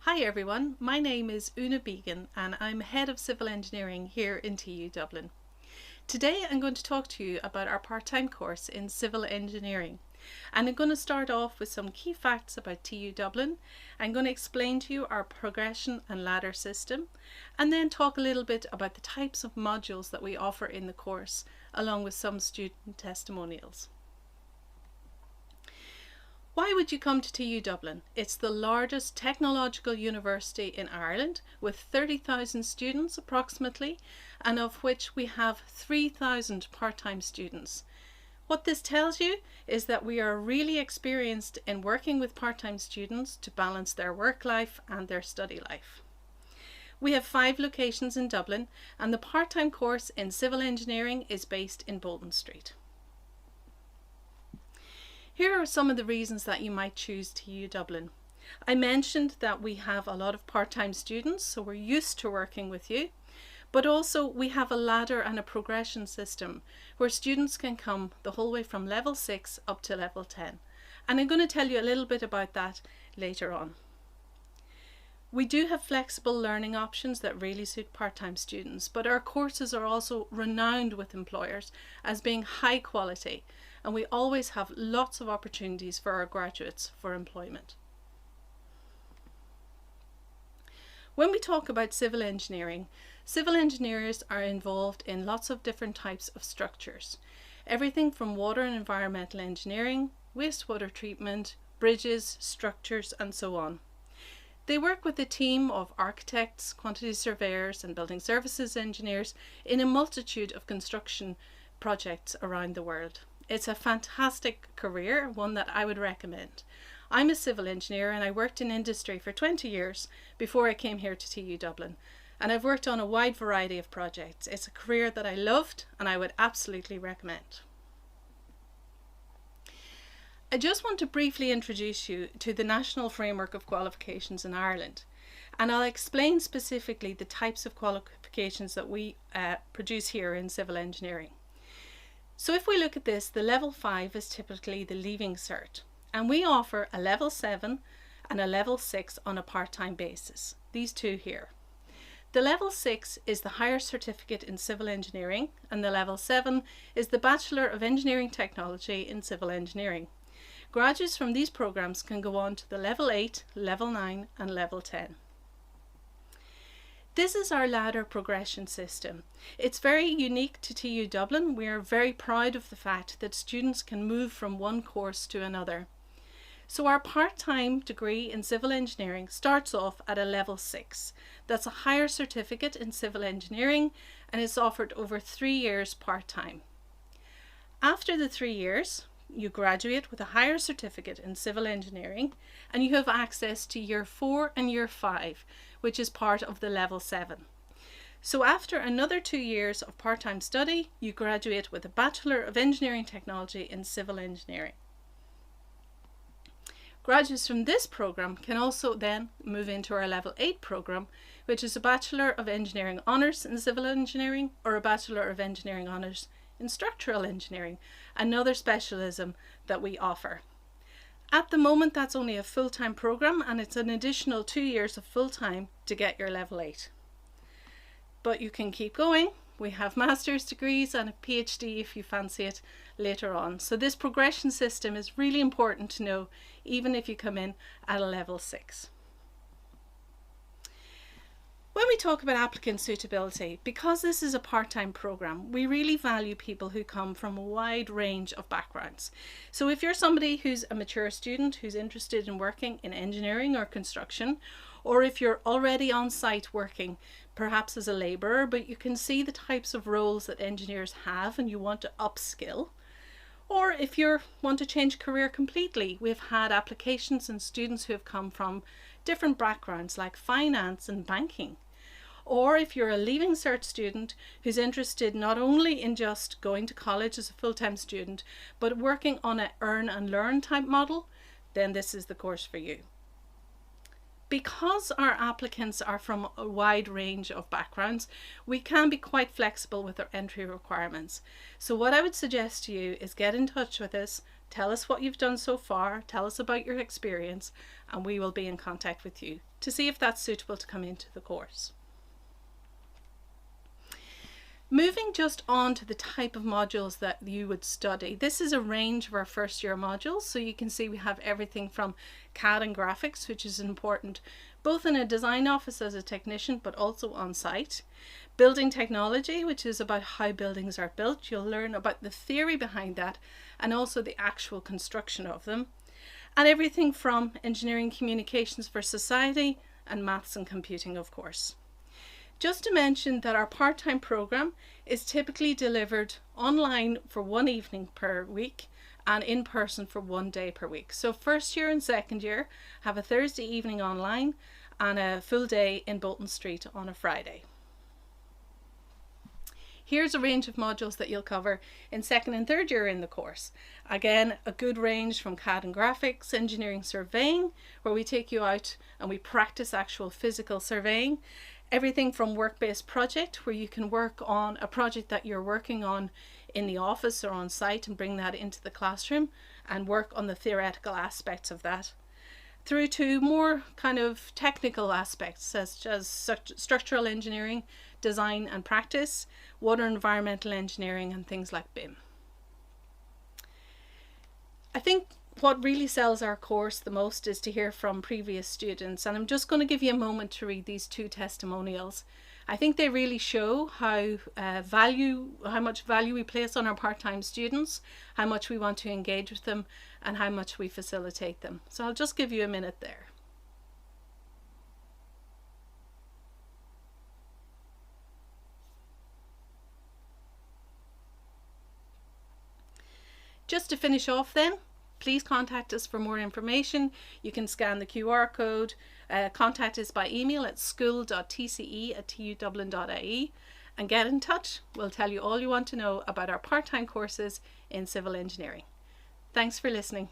Hi everyone, my name is Una Began and I'm Head of Civil Engineering here in TU Dublin. Today I'm going to talk to you about our part-time course in Civil Engineering, and I'm going to start off with some key facts about TU Dublin. I'm going to explain to you our progression and ladder system, and then talk a little bit about the types of modules that we offer in the course, along with some student testimonials. Why would you come to TU Dublin? It's the largest technological university in Ireland with 30,000 students approximately, and of which we have 3,000 part-time students. What this tells you is that we are really experienced in working with part-time students to balance their work life and their study life. We have 5 locations in Dublin, and the part-time course in Civil Engineering is based in Bolton Street. Here are some of the reasons that you might choose TU Dublin. I mentioned that we have a lot of part-time students, so we're used to working with you, but also we have a ladder and a progression system where students can come the whole way from level 6 up to level 10. And I'm going to tell you a little bit about that later on. We do have flexible learning options that really suit part-time students, but our courses are also renowned with employers as being high quality, and we always have lots of opportunities for our graduates for employment. When we talk about civil engineering, civil engineers are involved in lots of different types of structures. Everything from water and environmental engineering, wastewater treatment, bridges, structures, and so on. They work with a team of architects, quantity surveyors, and building services engineers in a multitude of construction projects around the world. It's a fantastic career, one that I would recommend. I'm a civil engineer and I worked in industry for 20 years before I came here to TU Dublin, and I've worked on a wide variety of projects. It's a career that I loved and I would absolutely recommend. I just want to briefly introduce you to the National Framework of Qualifications in Ireland, and I'll explain specifically the types of qualifications that we produce here in civil engineering. So if we look at this, the level 5 is typically the leaving cert, and we offer a level 7 and a level 6 on a part-time basis, these two here. The level 6 is the higher certificate in civil engineering, and the level 7 is the Bachelor of Engineering Technology in Civil Engineering. Graduates from these programs can go on to the level 8, level 9 and level 10. This is our ladder progression system. It's very unique to TU Dublin. We are very proud of the fact that students can move from one course to another. So our part-time degree in civil engineering starts off at a level 6. That's a higher certificate in civil engineering and is offered over 3 years part-time. After the 3 years, you graduate with a higher certificate in civil engineering and you have access to year 4 and year 5, which is part of the level 7. So after another 2 years of part-time study, you graduate with a Bachelor of Engineering Technology in Civil Engineering. Graduates from this program can also then move into our level 8 program, which is a Bachelor of Engineering Honours in Civil Engineering or a Bachelor of Engineering Honours in Structural Engineering, another specialism that we offer. At the moment, that's only a full-time program, and it's an additional 2 years of full-time to get your level 8. But you can keep going. We have master's degrees and a PhD if you fancy it later on. So this progression system is really important to know, even if you come in at a level 6. When we talk about applicant suitability, because this is a part-time program, we really value people who come from a wide range of backgrounds. So if you're somebody who's a mature student who's interested in working in engineering or construction, or if you're already on site working, perhaps as a labourer, but you can see the types of roles that engineers have and you want to upskill, or if you want to change career completely, we've had applications and students who have come from different backgrounds like finance and banking. Or if you're a leaving cert student who's interested not only in just going to college as a full-time student, but working on an earn and learn type model, then this is the course for you. because our applicants are from a wide range of backgrounds, we can be quite flexible with our entry requirements. So what I would suggest to you is get in touch with us, tell us what you've done so far, tell us about your experience, and we will be in contact with you to see if that's suitable to come into the course. Moving just on to the type of modules that you would study. This is a range of our first year modules. So you can see we have everything from CAD and graphics, which is important both in a design office as a technician, but also on site. Building technology, which is about how buildings are built. You'll learn about the theory behind that and also the actual construction of them. And everything from engineering communications for society and maths and computing, of course. Just to mention that our part-time program is typically delivered online for one evening per week and in person for one day per week. So first year and second year have a Thursday evening online and a full day in Bolton Street on a Friday. Here's a range of modules that you'll cover in second and third year in the course. Again, a good range from CAD and graphics, engineering surveying, where we take you out and we practice actual physical surveying. Everything from work-based project, where you can work on a project that you're working on in the office or on site and bring that into the classroom and work on the theoretical aspects of that, through to more kind of technical aspects such as structural engineering, design and practice, water environmental engineering, and things like BIM. I think what really sells our course the most is to hear from previous students, and I'm just going to give you a moment to read these two testimonials. I think they really show how much value we place on our part-time students, how much we want to engage with them, and how much we facilitate them. So I'll just give you a minute there. Just to finish off then, please contact us for more information. You can scan the QR code, contact us by email at school.tce@tudublin.ie and get in touch. We'll tell you all you want to know about our part-time courses in civil engineering. Thanks for listening.